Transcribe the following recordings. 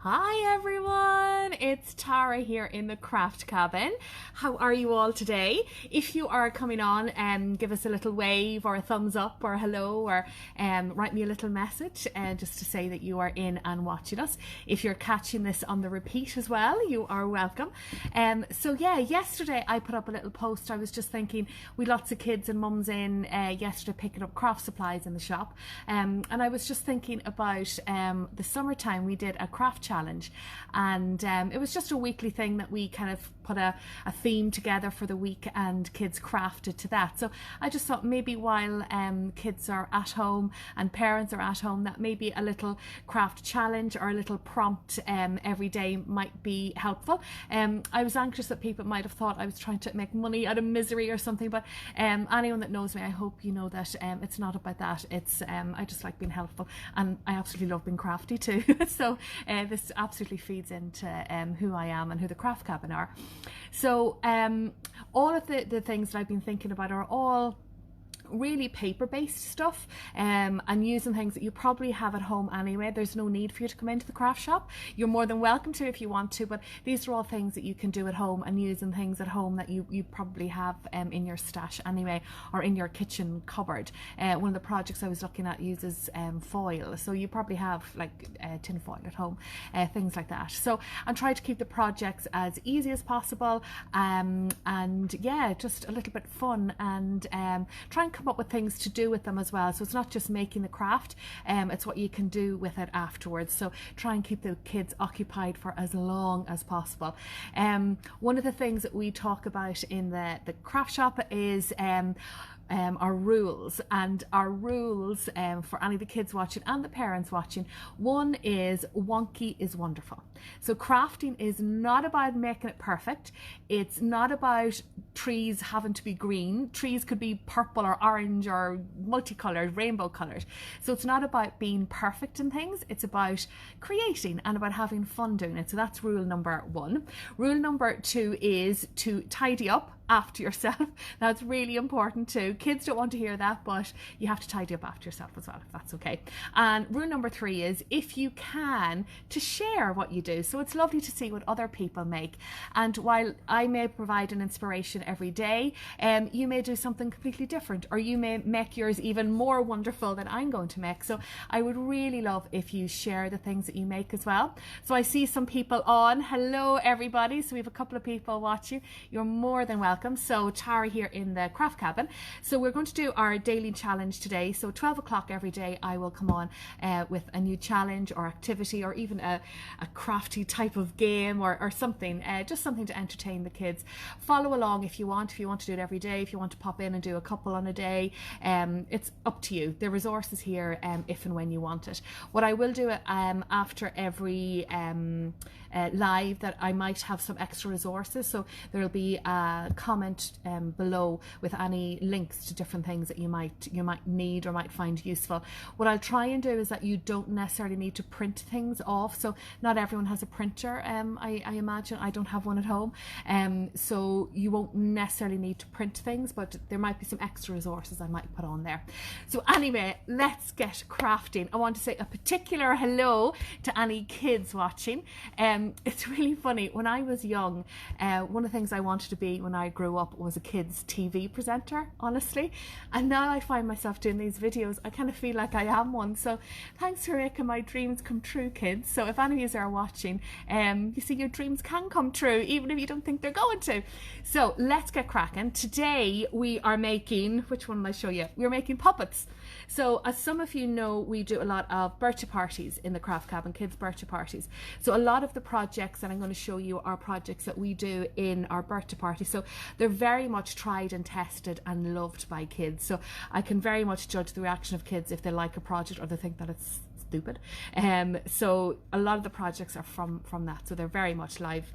Hi everyone, it's Tara here in the craft cabin. How are you all today? If you are coming on, give us a little wave or a thumbs up or a hello, or write me a little message just to say that you are in and watching us. If you're catching this on the repeat as well, you are welcome. So yeah, yesterday I put up a little post. I was just thinking, we lots of kids and mums in yesterday picking up craft supplies in the shop, and I was just thinking about the summertime. We did a craft challenge, and it was just a weekly thing that we kind of put a theme together for the week, and kids crafted to that. So I just thought maybe while kids are at home and parents are at home, that maybe a little craft challenge or a little prompt every day might be helpful. I was anxious that people might have thought I was trying to make money out of misery or something, but anyone that knows me, I hope you know that it's not about that. It's I just like being helpful, and I absolutely love being crafty too. So this absolutely feeds into who I am and who the craft cabin are. So all of the things that I've been thinking about are all really paper-based stuff, and using things that you probably have at home anyway. There's no need for you to come into the craft shop. You're more than welcome to if you want to, but these are all things that you can do at home, and using things at home that you probably have in your stash anyway, or in your kitchen cupboard. One of the projects I was looking at uses foil, so you probably have like tin foil at home, things like that. So I'm trying to keep the projects as easy as possible, and yeah, just a little bit fun, and try and come up with things to do with them as well. So it's not just making the craft, it's what you can do with it afterwards. So try and keep the kids occupied for as long as possible. One of the things that we talk about in the craft shop is our rules, and our rules for any of the kids watching and the parents watching. One is wonky is wonderful. So crafting is not about making it perfect. It's not about trees having to be green. Trees could be purple or orange or multicolored, rainbow colored. So it's not about being perfect in things. It's about creating and about having fun doing it. So that's rule number one. Rule number two is to tidy up after yourself. That's really important too. Kids don't want to hear that, but you have to tidy up after yourself as well, if that's okay. And rule number three is, if you can, to share what you do. So it's lovely to see what other people make, and while I may provide an inspiration every day, you may do something completely different, or you may make yours even more wonderful than I'm going to make. So I would really love if you share the things that you make as well. So I see some people on. Hello everybody. So we have a couple of people watching. You're more than welcome. So Tara here in the craft cabin. So we're going to do our daily challenge today. So 12 o'clock every day I will come on with a new challenge or activity, or even a crafty type of game, or something, just something to entertain the kids. Follow along if you want to do it every day, if you want to pop in and do a couple on a day, it's up to you. The resource is here if and when you want it. What I will do after every live, that I might have some extra resources, so there'll be a comment below with any links to different things that you might need or might find useful. What I'll try and do is that you don't necessarily need to print things off. So not everyone has a printer. I imagine I don't have one at home, so you won't necessarily need to print things, but there might be some extra resources I might put on there. So anyway, let's get crafting. I want to say a particular hello to any kids watching. It's really funny, when I was young, one of the things I wanted to be when I grew up was a kids TV presenter, honestly, and now I find myself doing these videos. I kind of feel like I am one. So thanks for making my dreams come true, kids. So if any of you are watching, you see, your dreams can come true even if you don't think they're going to. So let's get cracking. Today we are making, which one will I show you? We're making puppets. So as some of you know, we do a lot of birthday parties in the craft cabin, kids birthday parties. So a lot of the projects that I'm going to show you are projects that we do in our birthday party. So they're very much tried and tested and loved by kids. So I can very much judge the reaction of kids if they like a project or they think that it's stupid. So a lot of the projects are from that, so they're very much live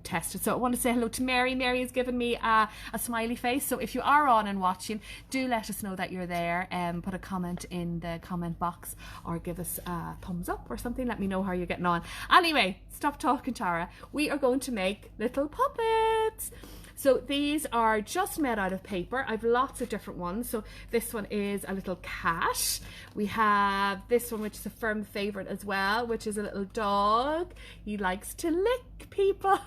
tested. So I want to say hello to Mary. Mary has given me a smiley face, so if you are on and watching, do let us know that you're there, put a comment in the comment box, or give us a thumbs up or something. Let me know how you're getting on. Anyway, stop talking, Tara. We are going to make little puppets. So these are just made out of paper. I've lots of different ones. So this one is a little cat. We have this one, which is a firm favorite as well, which is a little dog. He likes to lick people.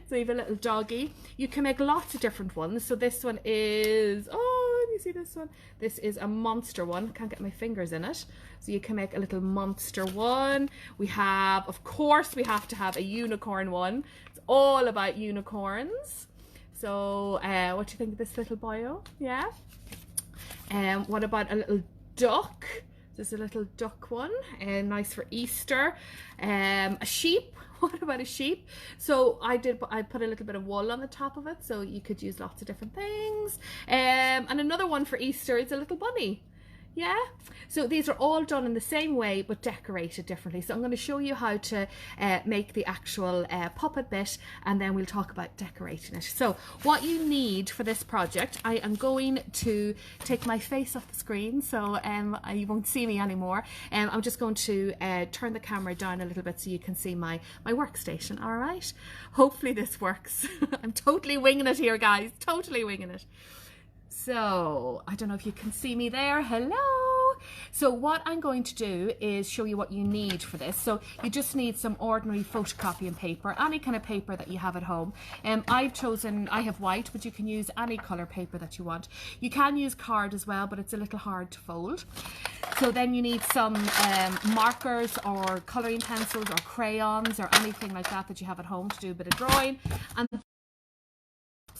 So you have a little doggy. You can make lots of different ones. So this one is, oh, you see this one? This is a monster one. I can't get my fingers in it. So you can make a little monster one. We have, of course, we have to have a unicorn one. It's all about unicorns. So what do you think of this little boyo? Yeah. What about a little duck? There's a little duck one, nice for Easter. A sheep. What about a sheep? So I put a little bit of wool on the top of it, so you could use lots of different things. And another one for Easter is a little bunny. Yeah, so these are all done in the same way but decorated differently. So I'm going to show you how to make the actual puppet bit, and then we'll talk about decorating it. So what you need for this project, I am going to take my face off the screen so you won't see me anymore. I'm just going to turn the camera down a little bit so you can see my workstation. All right, hopefully this works. I'm totally winging it here, guys, totally winging it. So I don't know if you can see me there. Hello. So what I'm going to do is show you what you need for this. So you just need some ordinary photocopying paper, any kind of paper that you have at home. I have white, but you can use any color paper that you want. You can use card as well, but it's a little hard to fold. So then you need some markers or coloring pencils or crayons or anything like that you have at home to do a bit of drawing. And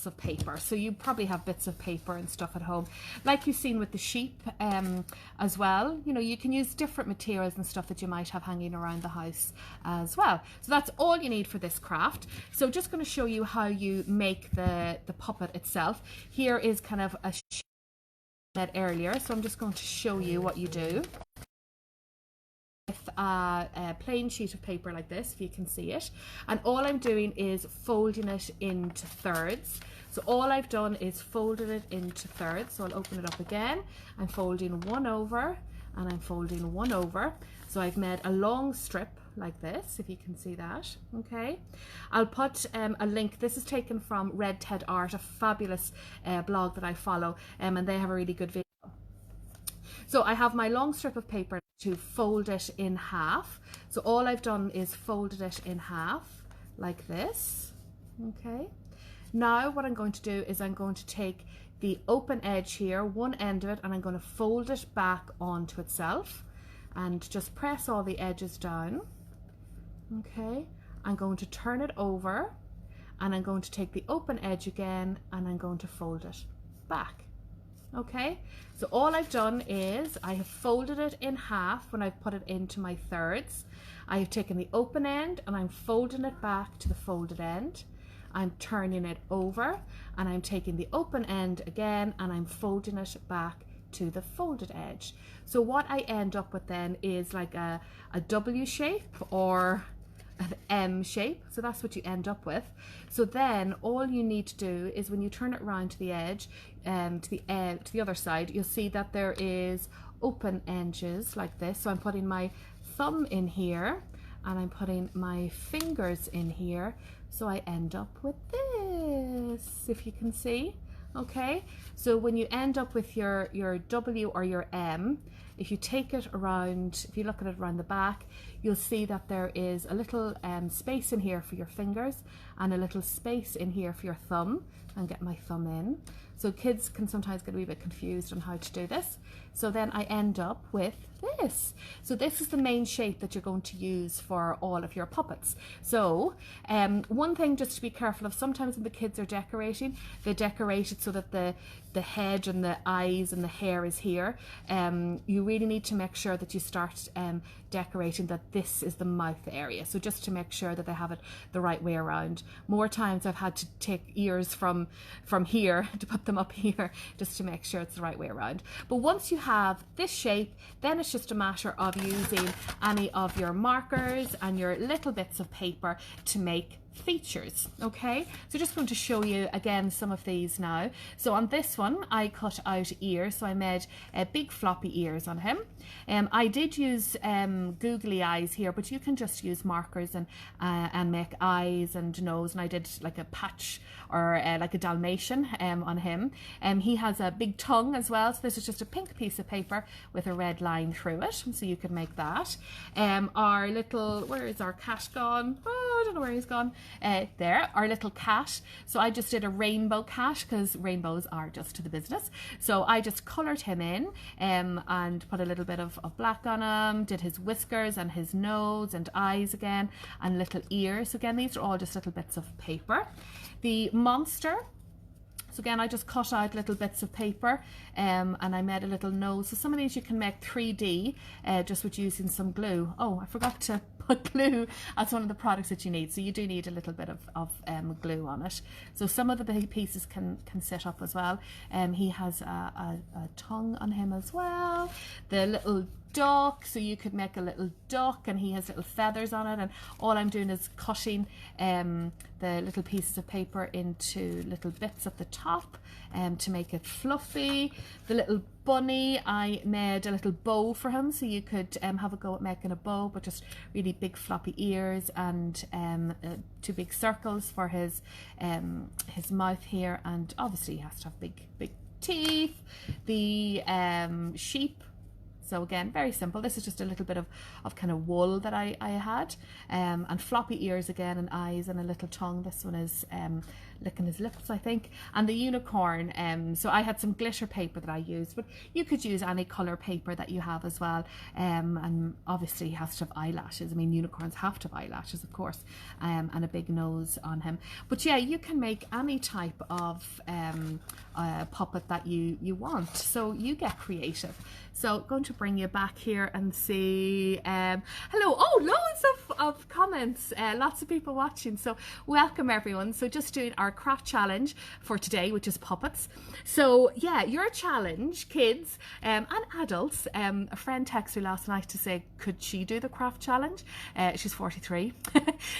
of paper, so you probably have bits of paper and stuff at home, like you've seen with the sheep as well. You know, you can use different materials and stuff that you might have hanging around the house as well. So that's all you need for this craft. So just going to show you how you make the puppet itself. Here is kind of a sheet that earlier, so I'm just going to show you what you do with a plain sheet of paper like this, if you can see it, and all I'm doing is folding it into thirds. So all I've done is folded it into thirds. So I'll open it up again. I'm folding one over and I'm folding one over. So I've made a long strip like this, if you can see that. Okay, I'll put a link. This is taken from Red Ted Art, a fabulous blog that I follow, and they have a really good video. So I have my long strip of paper to fold it in half. So all I've done is folded it in half like this. Okay, now what I'm going to do is I'm going to take the open edge here, one end of it, and I'm going to fold it back onto itself and just press all the edges down. Okay, I'm going to turn it over and I'm going to take the open edge again and I'm going to fold it back. Okay, so all I've done is I have folded it in half when I've put it into my thirds. I have taken the open end and I'm folding it back to the folded end. I'm turning it over and I'm taking the open end again and I'm folding it back to the folded edge. So what I end up with then is like a W shape or an M shape. So that's what you end up with. So then all you need to do is when you turn it around to the edge, to the other side, you'll see that there is open edges like this. So I'm putting my thumb in here and I'm putting my fingers in here. So I end up with this, if you can see. Okay, so when you end up with your W or your M, if you take it around, if you look at it around the back, you'll see that there is a little space in here for your fingers and a little space in here for your thumb. And get my thumb in. So kids can sometimes get a wee bit confused on how to do this. So then I end up with this. So this is the main shape that you're going to use for all of your puppets. So one thing just to be careful of, sometimes when the kids are decorating, they decorate it so that the head and the eyes and the hair is here. You really need to make sure that you start decorating that this is the mouth area. So just to make sure that they have it the right way around. More times I've had to take ears from here to put them up here just to make sure it's the right way around. But once you have this shape, then it's just a matter of using any of your markers and your little bits of paper to make features. Okay, so just going to show you again some of these now. So on this one I cut out ears, so I made big floppy ears on him. I did use googly eyes here, but you can just use markers and make eyes and nose, and I did like a patch or like a Dalmatian on him. He has a big tongue as well, so this is just a pink piece of paper with a red line through it, so you can make that. Our little, where is our cat gone? Oh, I don't know where he's gone. There, our little cat. So I just did a rainbow cat because rainbows are just to the business. So I just coloured him in and put a little bit of black on him, did his whiskers and his nose and eyes again, and little ears. So again, these are all just little bits of paper. The monster, so again, I just cut out little bits of paper and I made a little nose. So some of these you can make 3D just with using some glue. Oh, I forgot to put glue as one of the products that you need. So you do need a little bit of glue on it. So some of the big pieces can sit up as well. He has a tongue on him as well. The little duck, so you could make a little duck and he has little feathers on it, and all I'm doing is cutting the little pieces of paper into little bits at the top to make it fluffy. The little bunny, I made a little bow for him, so you could have a go at making a bow, but just really big floppy ears and 2 big circles for his mouth here, and obviously he has to have big teeth. The sheep, so again, very simple. This is just a little bit of kind of wool that I had, and floppy ears again, and eyes and a little tongue. This one is licking his lips, I think. And the unicorn, so I had some glitter paper that I used, but you could use any colour paper that you have as well. And obviously he has to have eyelashes. I mean, unicorns have to have eyelashes, of course, and a big nose on him. But yeah, you can make any type of puppet that you want, so you get creative. So going to bring you back here and see, hello, oh, loads of comments, lots of people watching, so welcome everyone. So just doing our craft challenge for today, which is puppets. So yeah, your challenge, kids and adults. A friend texted me last night to say, could she do the craft challenge? She's 43.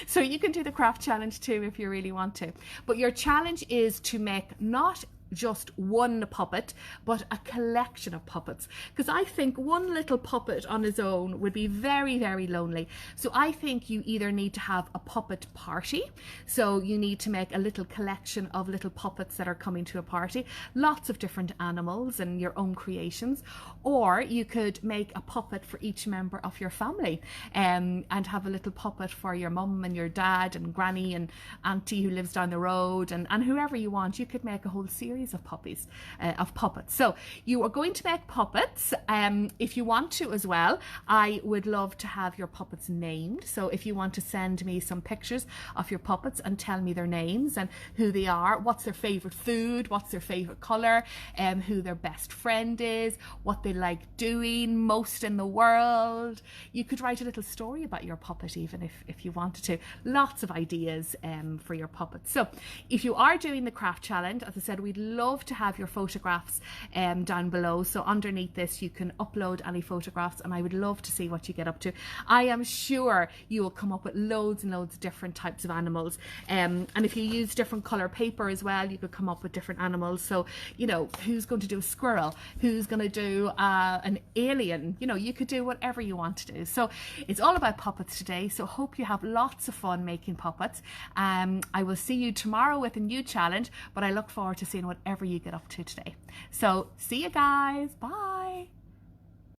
So you can do the craft challenge too if you really want to. But your challenge is to make not just one puppet, but a collection of puppets, because I think one little puppet on his own would be very, very lonely. So I think you either need to have a puppet party, so you need to make a little collection of little puppets that are coming to a party, lots of different animals and your own creations, or you could make a puppet for each member of your family, and have a little puppet for your mum and your dad and granny and auntie who lives down the road, and whoever you want. You could make a whole series of puppets. So you are going to make puppets. If you want to as well, I would love to have your puppets named. So if you want to send me some pictures of your puppets and tell me their names and who they are, what's their favorite food, what's their favorite color, who their best friend is, what they like doing most in the world. You could write a little story about your puppet even if you wanted to. Lots of ideas for your puppets. So if you are doing the craft challenge, as I said, we'd love to have your photographs down below. So underneath this you can upload any photographs, and I would love to see what you get up to. I am sure you will come up with loads and loads of different types of animals, and if you use different color paper as well, you could come up with different animals. So you know, who's going to do a squirrel, who's going to do an alien, you know, you could do whatever you want to do. So it's all about puppets today, so hope you have lots of fun making puppets. I will see you tomorrow with a new challenge, but I look forward to seeing whatever you get up to today. So see you guys, bye.